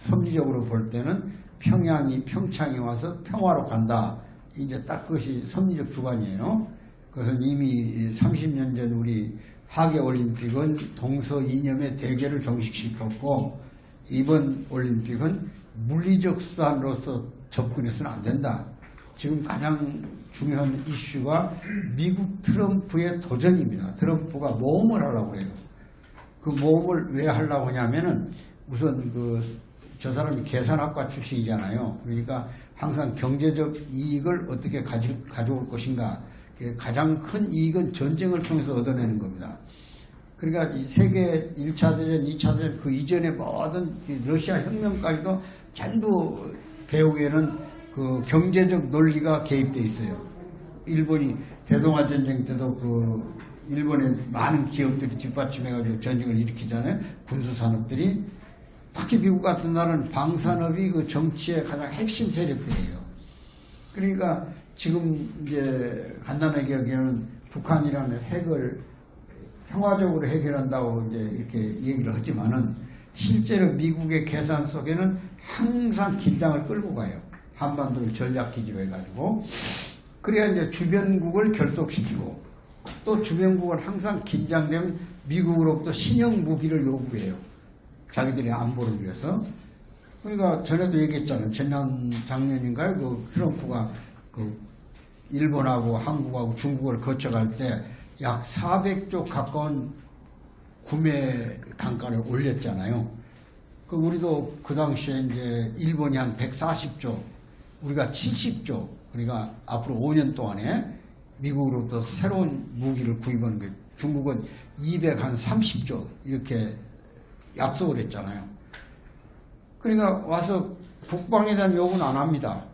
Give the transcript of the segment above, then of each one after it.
섭리적으로 볼 때는 평창이 와서 평화로 간다. 이제 딱 그것이 섭리적 주관이에요. 그것은 이미 30년 전 우리 하계올림픽은 동서 이념의 대결을 종식시켰고, 이번 올림픽은 물리적 수단으로서 접근해서는 안 된다. 지금 가장 중요한 이슈가 미국 트럼프의 도전입니다. 트럼프가 모험을 하려고 그래요. 그 모험을 왜 하려고 하냐면은 우선 저 사람이 계산학과 출신이잖아요. 그러니까 항상 경제적 이익을 어떻게 가져올 것인가. 가장 큰 이익은 전쟁을 통해서 얻어내는 겁니다. 그러니까 세계 1차 대전, 2차 대전 그 이전의 모든 러시아 혁명까지도 전부 배후에는 그 경제적 논리가 개입되어 있어요. 일본이 대동아 전쟁 때도 일본의 많은 기업들이 뒷받침해가지고 전쟁을 일으키잖아요. 군수산업들이. 특히 미국 같은 나라는 방산업이 그 정치의 가장 핵심 세력들이에요. 그러니까 지금 이제 간단하게 얘기하면 북한이라는 핵을 평화적으로 해결한다고 이제 이렇게 얘기를 하지만은 실제로 미국의 계산 속에는 항상 긴장을 끌고 가요. 한반도를 전략기지로 해가지고. 그래야 이제 주변국을 결속시키고, 또 주변국은 항상 긴장되면 미국으로부터 신형 무기를 요구해요. 자기들의 안보를 위해서. 그러니까 전에도 얘기했잖아요. 작년인가요? 그 트럼프가 일본하고 한국하고 중국을 거쳐갈 때 약 400조 가까운 구매 단가를 올렸잖아요. 우리도 그 당시에 이제 일본이 한 140조, 우리가 70조, 그러니까 앞으로 5년 동안에 미국으로부터 새로운 무기를 구입하는 거예요. 중국은 230조 이렇게 약속을 했잖아요. 그러니까 와서 국방에 대한 요구는 안 합니다.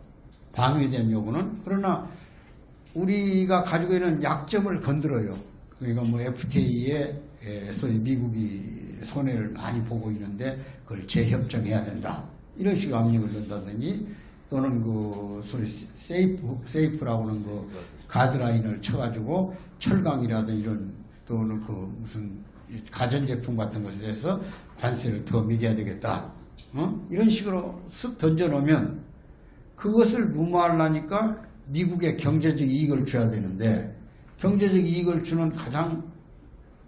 방위에 대한 요구는. 그러나 우리가 가지고 있는 약점을 건드려요. 그러니까 뭐 FTA에 소위 미국이 손해를 많이 보고 있는데 그걸 재협정해야 된다. 이런 식의 압력을 넣는다든지, 또는 소위 세이프라고 하는 가드라인을 쳐가지고 철강이라든 이런, 또는 무슨 가전제품 같은 것에 대해서 관세를 더 매겨야 되겠다. 이런 식으로 쓱 던져놓으면 그것을 무마하려니까 미국의 경제적 이익을 줘야 되는데, 경제적 이익을 주는 가장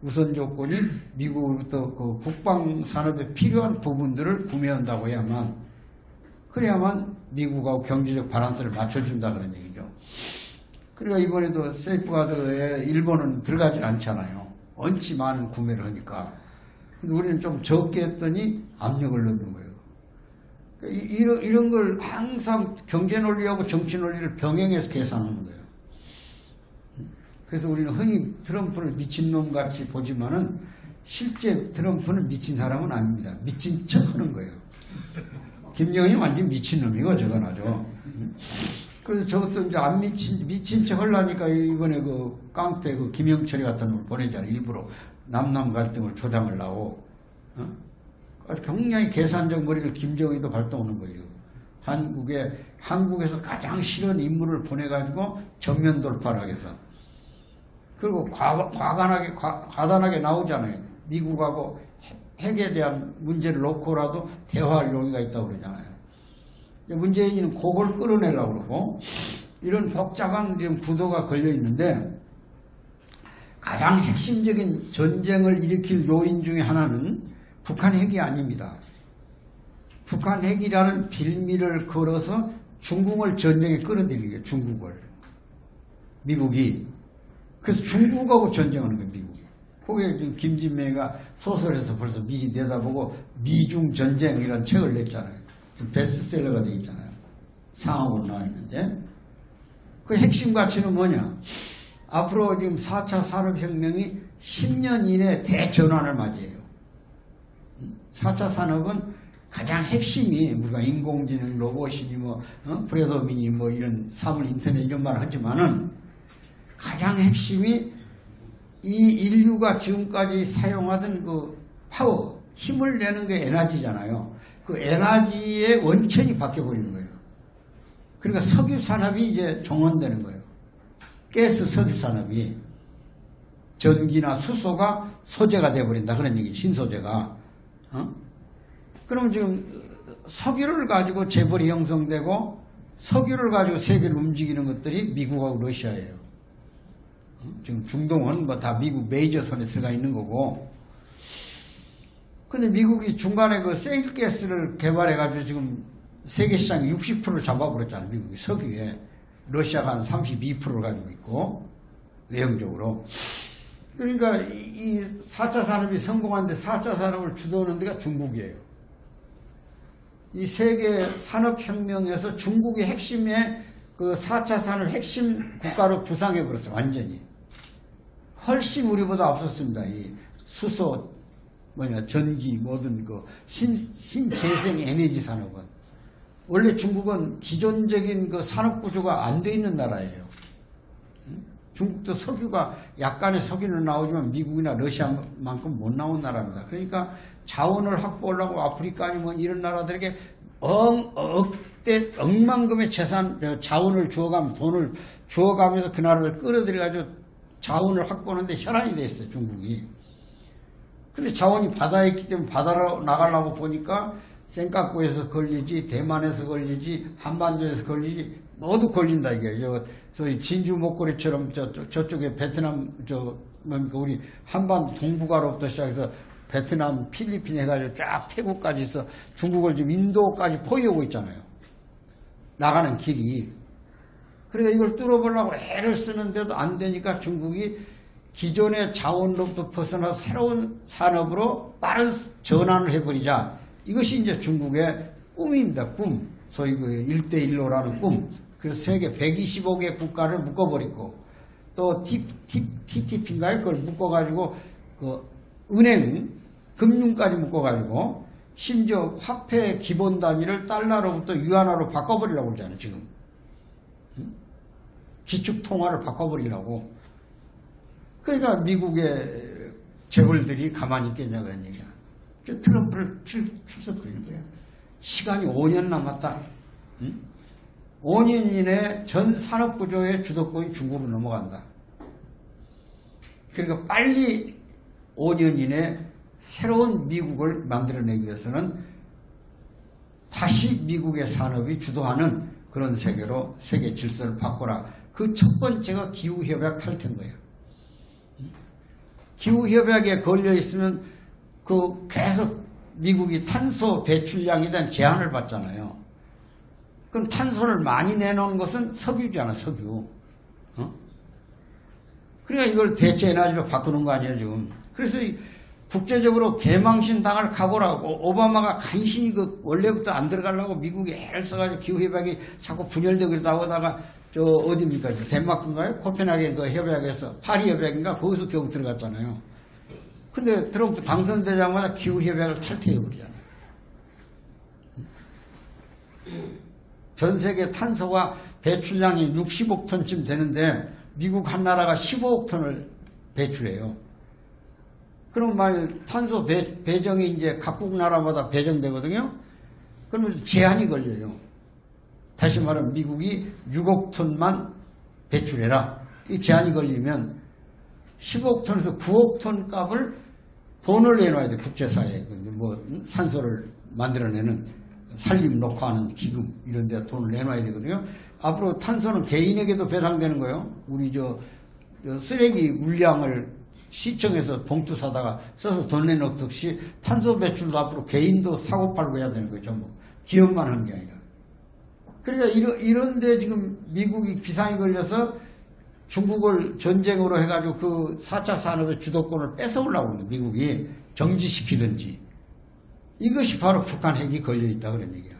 우선 조건이 미국으로부터 국방산업에 필요한 부분들을 구매한다고 해야만, 그래야만 미국하고 경제적 바란스를 맞춰준다 그런 얘기죠. 그러니까 이번에도 세이프가드에 일본은 들어가지 않잖아요. 원치 많은 구매를 하니까. 근데 우리는 좀 적게 했더니 압력을 넣는 거예요. 이런 걸 항상 경제 논리하고 정치 논리를 병행해서 계산하는 거예요. 그래서 우리는 흔히 트럼프를 미친놈 같이 보지만은 실제 트럼프는 미친 사람은 아닙니다. 미친 척 하는 거예요. 김정은이 완전 미친놈이고 저건 아주. 그래서 저것도 이제 안 미친 척 하려니까 이번에 깡패 김영철이 같은 놈을 보내잖아요. 일부러 남남 갈등을 조장하려고. 굉장히 계산적 머리를 김정은이도 발동하는 거예요. 한국에서 가장 싫은 인물을 보내가지고 전면 돌파를 하겠어. 그리고 과단하게 나오잖아요. 미국하고 핵에 대한 문제를 놓고라도 대화할 용의가 있다고 그러잖아요. 문재인은 그걸 끌어내려고 그러고, 이런 복잡한 구도가 걸려 있는데, 가장 핵심적인 전쟁을 일으킬 요인 중에 하나는 북한 핵이 아닙니다. 북한 핵이라는 빌미를 걸어서 중국을 전쟁에 끌어들이는 거예요. 중국을. 미국이. 그래서 중국하고 전쟁하는 거예요. 미국이. 거기에 지금 김진매가 소설에서 벌써 미리 내다보고 미중 전쟁이라는 책을 냈잖아요. 베스트셀러가 되어 있잖아요. 상하으로 나와 있는데. 그 핵심 가치는 뭐냐. 앞으로 지금 4차 산업혁명이 10년 이내 대전환을 맞이해요. 4차 산업은 가장 핵심이, 우리가 인공지능, 로봇이니 프레도민이 이런 사물 인터넷 이런 말을 하지만은, 가장 핵심이 이 인류가 지금까지 사용하던 파워, 힘을 내는 게 에너지잖아요. 그 에너지의 원천이 바뀌어버리는 거예요. 그러니까 석유 산업이 이제 종언되는 거예요. 가스 석유 산업이. 전기나 수소가 소재가 돼버린다. 그런 얘기, 신소재가. 그럼 지금 석유를 가지고 재벌이 형성되고 석유를 가지고 세계를 움직이는 것들이 미국하고 러시아예요. 지금 중동은 뭐 다 미국 메이저 손에 들어가 있는 거고. 근데 미국이 중간에 그 세일가스를 개발해가지고 지금 세계 시장 60%를 잡아버렸잖아요. 미국이 석유에. 러시아가 한 32%를 가지고 있고, 외형적으로. 그러니까 이 4차 산업이 성공한데 4차 산업을 주도하는 데가 중국이에요. 이 세계 산업혁명에서 중국이 핵심의 그 4차 산업 핵심 국가로 부상해버렸어요. 완전히. 훨씬 우리보다 앞섰습니다. 이 수소, 전기, 모든 그 신재생 에너지 산업은. 원래 중국은 기존적인 그 산업 구조가 안 돼 있는 나라예요. 중국도 석유가 약간의 석유는 나오지만 미국이나 러시아만큼 못 나온 나라입니다. 그러니까 자원을 확보하려고 아프리카 아니면 이런 나라들에게 억만금의 자원을 주어가면 돈을 주어가면서 그 나라를 끌어들여가지고 자원을 확보하는데 혈안이 돼 있어요, 중국이. 근데 자원이 바다에 있기 때문에 바다로 나가려고 보니까 센카쿠에서 걸리지, 대만에서 걸리지, 한반도에서 걸리지, 모두 걸린다, 이게. 소위 진주 목걸이처럼 저쪽에 베트남, 우리 한반도 동북아로부터 시작해서 베트남, 필리핀 해가지고 쫙 태국까지 있어 중국을 지금 인도까지 포위하고 있잖아요. 나가는 길이. 그러니까 이걸 뚫어보려고 애를 쓰는데도 안 되니까 중국이 기존의 자원로부터 벗어나서 새로운 산업으로 빠른 전환을 해버리자. 이것이 이제 중국의 꿈입니다. 꿈. 소위 그 1대1로라는 꿈. 그래서 세계 125개 국가를 묶어버리고 또 TTP인가요? 그걸 묶어가지고 그 은행, 금융까지 묶어가지고 심지어 화폐 기본 단위를 달러로부터 유안화로 바꿔버리려고 그러잖아요. 지금. 기축통화를 바꿔버리려고. 그러니까 미국의 재벌들이 가만히 있겠냐 그런 얘기야. 트럼프를 출석거리는 거예요. 시간이 5년 남았다. 5년 이내에 전 산업구조의 주도권이 중국으로 넘어간다. 그러니까 빨리 5년 이내에 새로운 미국을 만들어내기 위해서는 다시 미국의 산업이 주도하는 그런 세계로 세계 질서를 바꿔라. 그 첫 번째가 기후협약 탈퇴인 거예요. 기후협약에 걸려있으면 그 계속 미국이 탄소 배출량에 대한 제한을 받잖아요. 그럼 탄소를 많이 내놓은 것은 석유잖아, 석유. 그러니까 이걸 대체 에너지로 바꾸는 거 아니에요, 지금. 그래서 국제적으로 개망신 당할 각오라고 오바마가 간신히 그 원래부터 안 들어가려고 미국이 애를 써가지고 기후협약이 자꾸 분열되고 그러다 오다가 어디입니까? 덴마크인가요? 코펜하겐 그 협약에서 파리 협약인가? 거기서 겨우 들어갔잖아요. 근데 트럼프 당선되자마자 기후협약을 탈퇴해버리잖아요. 전 세계 탄소가 배출량이 60억 톤쯤 되는데 미국 한 나라가 15억 톤을 배출해요. 그럼 만약 탄소 배정이 이제 각국 나라마다 배정되거든요. 그러면 제한이 걸려요. 다시 말하면 미국이 6억 톤만 배출해라. 이 제한이 걸리면 15억 톤에서 9억 톤 값을 돈을 내놔야 돼. 국제사회에. 산소를 만들어내는 산림 녹화하는 기금 이런 데 돈을 내놔야 되거든요. 앞으로 탄소는 개인에게도 배상되는 거예요. 우리 쓰레기 물량을 시청에서 봉투 사다가 써서 돈 내놓듯이 탄소 배출도 앞으로 개인도 사고 팔고 해야 되는 거죠. 기업만 하는 게 아니라. 그러니까 이런데 지금 미국이 비상이 걸려서 중국을 전쟁으로 해가지고 그 4차 산업의 주도권을 뺏어오려고 하는 거예요. 미국이 정지시키든지. 이것이 바로 북한 핵이 걸려있다 그런 얘기야.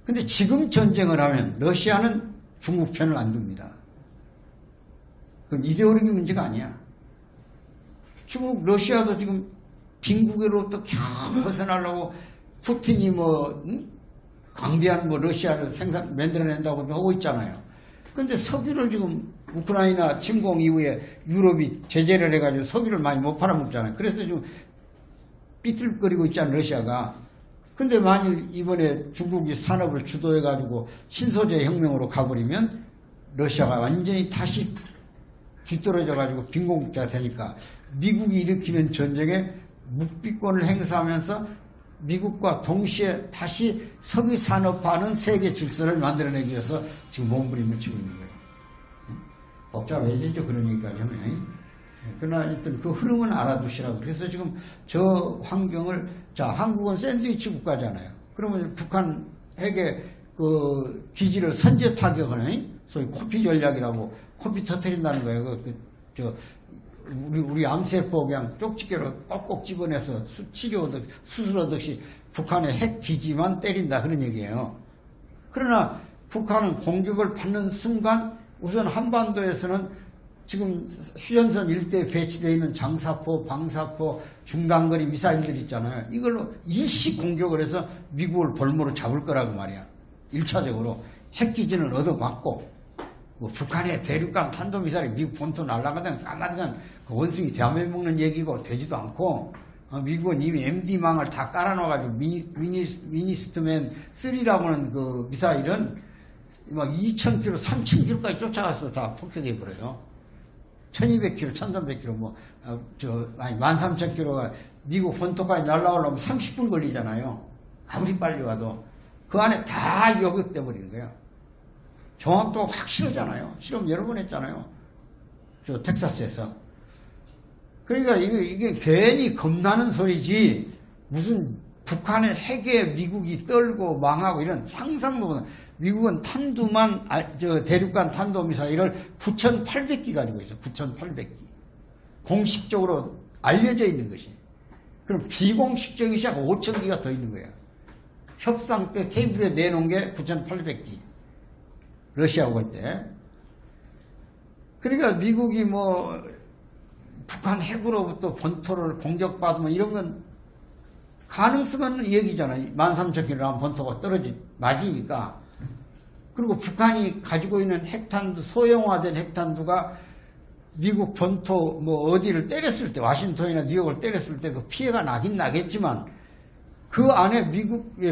근데 지금 전쟁을 하면 러시아는 중국 편을 안 둡니다. 그건 이데올로기 문제가 아니야. 중국, 러시아도 지금 빈국으로부터 겨우 벗어나려고 푸틴이 강대한 러시아를 만들어낸다고 하고 있잖아요. 근데 석유를 지금 우크라이나 침공 이후에 유럽이 제재를 해가지고 석유를 많이 못 팔아먹잖아요. 그래서 지금 삐뚤거리고 있잖아요, 러시아가. 근데 만일 이번에 중국이 산업을 주도해가지고 신소재 혁명으로 가버리면 러시아가 완전히 다시 뒤떨어져가지고 빈공국자가 되니까 미국이 일으키는 전쟁에 묵비권을 행사하면서 미국과 동시에 다시 석유 산업화는 세계 질서를 만들어내기 위해서 지금 몸부림을 치고 있는 거예요. 복잡해지죠. 그러니까 좀. 그러나 일단 그 흐름은 알아두시라고. 그래서 지금 저 환경을, 자, 한국은 샌드위치 국가잖아요. 그러면 북한 핵의 그 기지를 선제 타격하는 소위 코피 전략이라고 코피 터뜨린다는 거예요. 우리 암세포 그냥 쪽집게로 꼭꼭 집어내서 치료하듯 수술하듯이 북한의 핵 기지만 때린다 그런 얘기예요. 그러나 북한은 공격을 받는 순간 우선 한반도에서는 지금 휴전선 일대에 배치되어 있는 장사포, 방사포, 중단거리 미사일들 있잖아요. 이걸로 일시 공격을 해서 미국을 볼모로 잡을 거라고 말이야. 1차적으로 핵기지는 얻어맞고 뭐 북한의 대륙간 탄도미사일이 미국 본토 날아가든 까마득한 그 원숭이 대함에 먹는 얘기고 되지도 않고 미국은 이미 MD망을 다 깔아놔가지고 미니스트맨 3라고 하는 그 미사일은 막 2,000km, 3,000km까지 쫓아가서 다 폭격해버려요. 1,200km, 1,300km, 13,000km가 미국 본토까지 날아오려면 30분 걸리잖아요. 아무리 빨리 와도. 그 안에 다 요격돼 버리는 거예요. 정확도가 확실하잖아요. 실험 여러 번 했잖아요. 저 텍사스에서. 그러니까 이게 괜히 겁나는 소리지, 무슨 북한의 핵에 미국이 떨고 망하고 이런 상상도 못한. 미국은 탄두만, 대륙간 탄도미사일을 9,800기 가지고 있어요. 9,800기. 공식적으로 알려져 있는 것이. 그럼 비공식적인 시작 5,000기가 더 있는 거예요. 협상 때 테이블에 내놓은 게 9,800기. 러시아하고 할 때. 그러니까 미국이 뭐, 북한 핵으로부터 본토를 공격받으면 이런 건 가능성은 얘기잖아요. 13,000km 본토가 맞으니까. 그리고 북한이 가지고 있는 핵탄두, 소형화된 핵탄두가 미국 본토 뭐 어디를 때렸을 때, 와싱턴이나 뉴욕을 때렸을 때 그 피해가 나긴 나겠지만 그 안에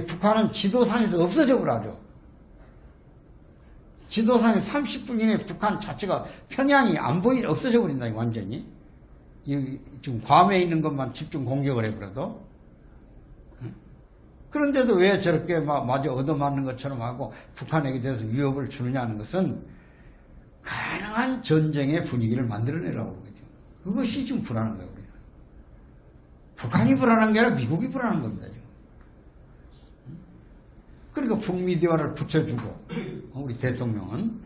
북한은 지도상에서 없어져 버려죠. 지도상에 30분 이내에 북한 자체가 평양이 없어져 버린다, 완전히. 지금 괌에 있는 것만 집중 공격을 해버려도. 그런데도 왜 저렇게 마저 얻어맞는 것처럼 하고 북한에게 대해서 위협을 주느냐는 것은 가능한 전쟁의 분위기를 만들어내라고 그러죠. 그것이 지금 불안한 거예요, 우리가. 북한이 불안한 게 아니라 미국이 불안한 겁니다, 지금. 그러니까 북미 대화를 붙여주고, 우리 대통령은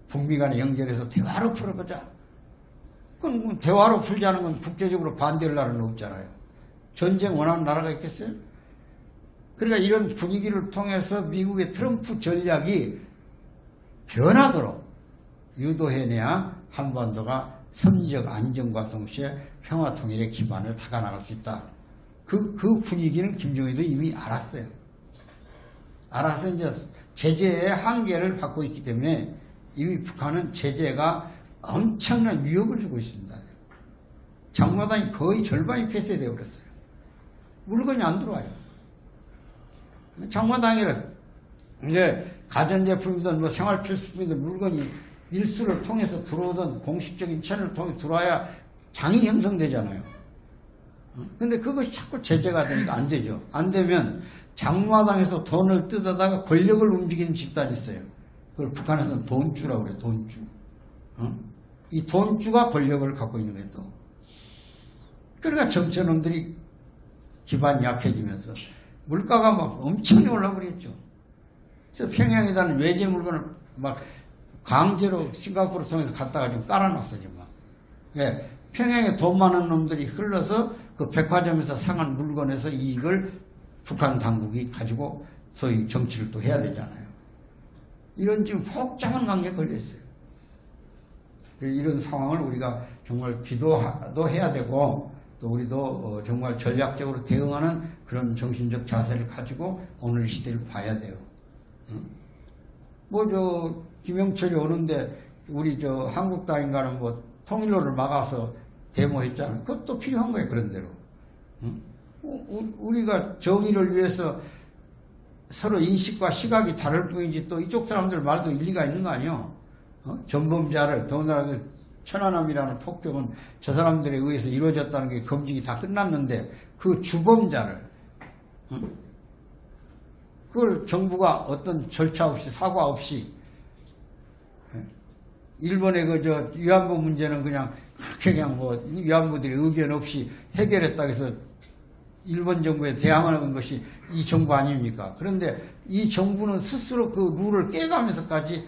북미 간에 연결해서 대화로 풀어보자. 그럼 대화로 풀자는 건 국제적으로 반대할 나라는 없잖아요. 전쟁 원하는 나라가 있겠어요? 그러니까 이런 분위기를 통해서 미국의 트럼프 전략이 변하도록 유도해내야 한반도가 섭리적 안정과 동시에 평화 통일의 기반을 닦아나갈 수 있다. 그 분위기는 김정일도 이미 알았어요. 알아서 이제 제재의 한계를 받고 있기 때문에 이미 북한은 제재가 엄청난 위협을 주고 있습니다. 장마당이 거의 절반이 폐쇄되어 버렸어요. 물건이 안 들어와요. 장마당이라 이제 가전제품이든 뭐 생활필수품이든 물건이 밀수를 통해서 들어오던 공식적인 채널을 통해 들어와야 장이 형성되잖아요. 근데 그것이 자꾸 제재가 되니까 안 되죠. 안 되면 장마당에서 돈을 뜯어다가 권력을 움직이는 집단이 있어요. 그걸 북한에서는 돈주라고 그래요. 돈주. 이 돈주가 권력을 갖고 있는 거예요. 또. 그러니까 정치놈들이 기반이 약해지면서 물가가 막 엄청나게 올라버렸죠. 그래서 평양에다는 외제 물건을 막 강제로 싱가포르 통해서 갖다가 좀 깔아놨어요. 막. 예, 평양에 돈 많은 놈들이 흘러서 그 백화점에서 상한 물건에서 이익을 북한 당국이 가지고 소위 정치를 또 해야 되잖아요. 이런 지금 복잡한 관계에 걸려있어요. 이런 상황을 우리가 정말 기도도 해야 되고 또 우리도 정말 전략적으로 대응하는 그런 정신적 자세를 가지고 오늘 시대를 봐야 돼요. 김영철이 오는데 우리 한국당인가는 뭐 통일로를 막아서 데모했잖아요. 그것도 필요한 거예요. 그런 대로. 우리가 정의를 위해서 서로 인식과 시각이 다를 뿐이지 또 이쪽 사람들 말도 일리가 있는 거 아니에요. 전범자를 더군다나 그 천안함이라는 폭격은 저 사람들에 의해서 이루어졌다는 게 검증이 다 끝났는데 그 주범자를 그걸 정부가 어떤 절차 없이 사과 없이 일본의 위안부 문제는 그냥 그렇게 그냥 위안부들이 의견 없이 해결했다 해서 일본 정부에 대항하는 것이 이 정부 아닙니까? 그런데 이 정부는 스스로 그 룰을 깨가면서까지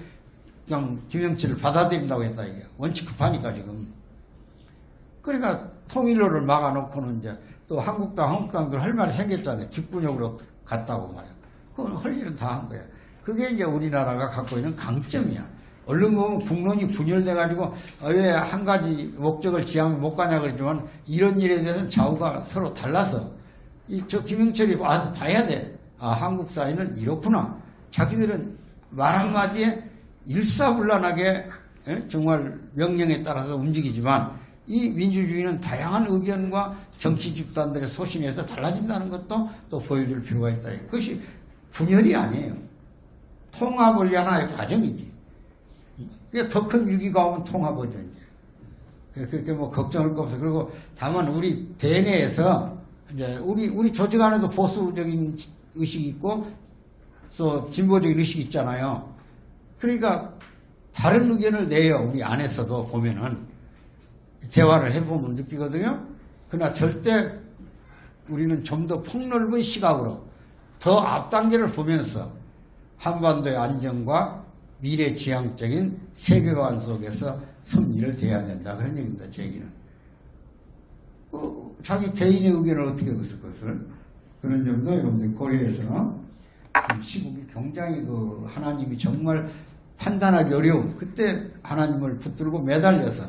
그냥 김영철을 받아들인다고 했다 이게 원칙 급하니까 지금. 그러니까 통일로를 막아놓고는 이제 또 한국당들 할 말이 생겼잖아요. 직분역으로 갔다고 말이야. 그건 할 일은 다 한 거야. 그게 이제 우리나라가 갖고 있는 강점이야. 얼른 보면 국론이 분열돼가지고 왜 한 가지 목적을 지향 못 가냐 그러지만 이런 일에 대해서는 좌우가 서로 달라서 저 김영철이 와서 봐야 돼. 아, 한국 사회는 이렇구나. 자기들은 말 한마디에 일사불란하게 정말 명령에 따라서 움직이지만 이 민주주의는 다양한 의견과 정치 집단들의 소신에서 달라진다는 것도 또 보여줄 필요가 있다. 그것이 분열이 아니에요. 통합을 위한 하나의 과정이지. 더 큰 위기가 오면 통합이죠, 이제. 그렇게 걱정할 거 없어. 그리고 다만 우리 대내에서 이제 우리 조직 안에도 보수적인 의식이 있고 또 진보적인 의식이 있잖아요. 그러니까 다른 의견을 내요. 우리 안에서도 보면은 대화를 해보면 느끼거든요. 그러나 절대 우리는 좀 더 폭넓은 시각으로 더 앞단계를 보면서 한반도의 안정과 미래지향적인 세계관 속에서 섭리를 대해야 된다. 그런 얘기입니다. 제 얘기는. 자기 개인의 의견을 어떻게 했을 것을 그런 점도 여러분들 고려해서 시국이 굉장히 하나님이 정말 판단하기 어려운 그때 하나님을 붙들고 매달려서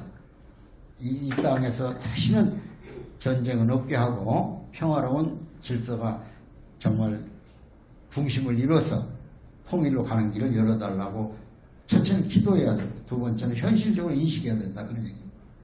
이 땅에서 다시는 전쟁은 없게 하고 평화로운 질서가 정말 중심을 이뤄서 통일로 가는 길을 열어달라고 첫째는 기도해야 되고 두 번째는 현실적으로 인식해야 된다 그런 얘기입니다.